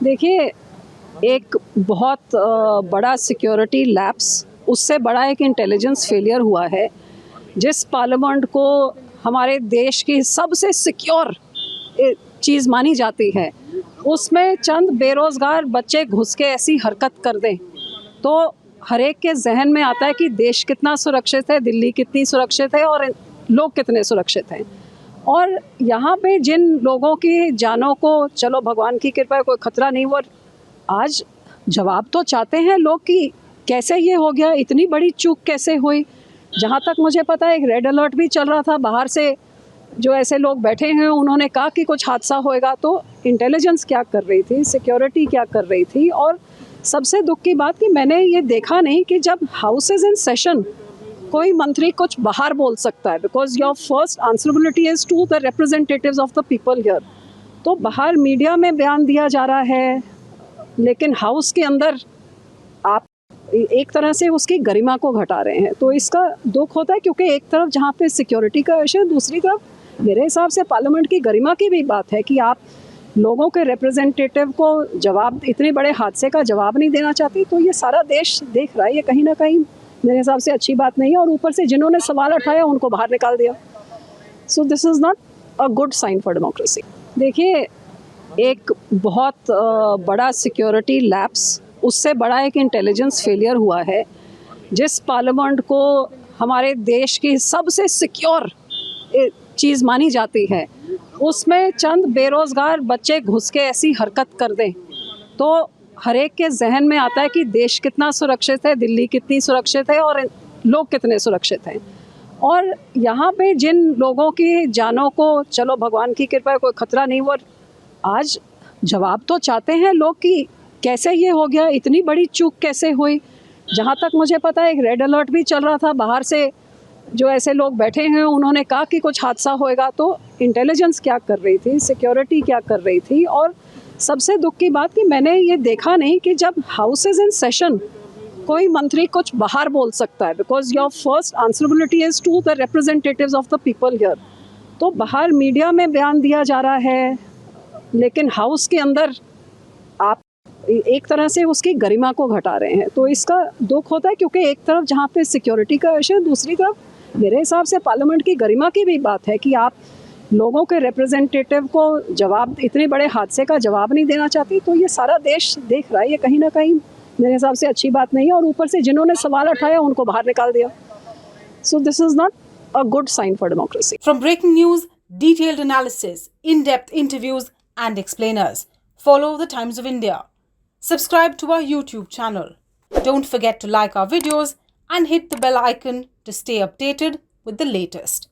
देखिए, एक बहुत बड़ा सिक्योरिटी लैप्स, उससे बड़ा एक इंटेलिजेंस फेलियर हुआ है। जिस पार्लियामेंट को हमारे देश की सबसे सिक्योर चीज़ मानी जाती है, उसमें चंद बेरोज़गार बच्चे घुस के ऐसी हरकत कर दें तो हर एक के जहन में आता है कि देश कितना सुरक्षित है, दिल्ली कितनी सुरक्षित है और लोग कितने सुरक्षित हैं। और यहाँ पे जिन लोगों की जानों को, चलो भगवान की कृपा है, कोई खतरा नहीं, वो आज जवाब तो चाहते हैं लोग कि कैसे ये हो गया, इतनी बड़ी चूक कैसे हुई। जहाँ तक मुझे पता है एक रेड अलर्ट भी चल रहा था, बाहर से जो ऐसे लोग बैठे हैं उन्होंने कहा कि कुछ हादसा होएगा, तो इंटेलिजेंस क्या कर रही थी, सिक्योरिटी क्या कर रही थी। और सबसे दुख की बात कि मैंने ये देखा नहीं कि जब हाउस इज इन सेशन कोई मंत्री कुछ बाहर बोल सकता है, because your first answerability is to the representatives of the people here. तो बाहर मीडिया में बयान दिया जा रहा है, लेकिन हाउस के अंदर आप एक तरह से उसकी गरिमा को घटा रहे हैं। तो इसका दुख होता है क्योंकि एक तरफ जहाँ पे सिक्योरिटी का इशू है, दूसरी तरफ मेरे हिसाब से पार्लियामेंट की गरिमा की भी बात है कि आप लोगों के रिप्रेजेंटेटिव को जवाब, इतने बड़े हादसे का जवाब नहीं देना चाहती। तो ये सारा देश देख रहा है, ये कहीं ना कहीं मेरे हिसाब से अच्छी बात नहीं है। और ऊपर से जिन्होंने सवाल उठाया उनको बाहर निकाल दिया। So this is not a good sign for democracy. देखिए, एक बहुत बड़ा सिक्योरिटी लैप्स, उससे बड़ा एक इंटेलिजेंस फेलियर हुआ है। जिस पार्लियामेंट को हमारे देश की सबसे सिक्योर चीज़ मानी जाती है, उसमें चंद बेरोज़गार बच्चे घुस के ऐसी हरकत कर दें तो हर एक के जहन में आता है कि देश कितना सुरक्षित है, दिल्ली कितनी सुरक्षित है और लोग कितने सुरक्षित हैं। और यहाँ पे जिन लोगों की जानों को, चलो भगवान की कृपा है, कोई खतरा नहीं, वो आज जवाब तो चाहते हैं लोग कि कैसे ये हो गया, इतनी बड़ी चूक कैसे हुई। जहाँ तक मुझे पता है एक रेड अलर्ट भी चल रहा था, बाहर से जो ऐसे लोग बैठे हैं उन्होंने कहा कि कुछ हादसा होएगा। तो इंटेलिजेंस क्या कर रही थी, सिक्योरिटी क्या कर रही थी। और सबसे दुख की बात कि मैंने ये देखा नहीं कि जब हाउस इज इन सेशन कोई मंत्री कुछ बाहर बोल सकता है, because your first answerability is to the representatives of the people here. तो बाहर मीडिया में बयान दिया जा रहा है, लेकिन हाउस के अंदर आप एक तरह से उसकी गरिमा को घटा रहे हैं। तो इसका दुख होता है क्योंकि एक तरफ जहाँ पे सिक्योरिटी का इशू है, दूसरी तरफ मेरे हिसाब से पार्लियामेंट की गरिमा की भी बात है कि आप लोगों के रिप्रेजेंटेटिव को जवाब, इतने बड़े हादसे का जवाब नहीं देना चाहती। तो ये सारा देश देख रहा है, ये कहीं ना कहीं मेरे हिसाब से अच्छी बात नहीं है। और ऊपर से जिन्होंने सवाल उठाया उनको बाहर निकाल दिया। So this is not a good sign for democracy. From breaking news, detailed analysis, in-depth interviews and explainers, follow the Times of India. Subscribe to our YouTube channel. Don't forget to like our videos and hit the bell icon to stay updated with the latest.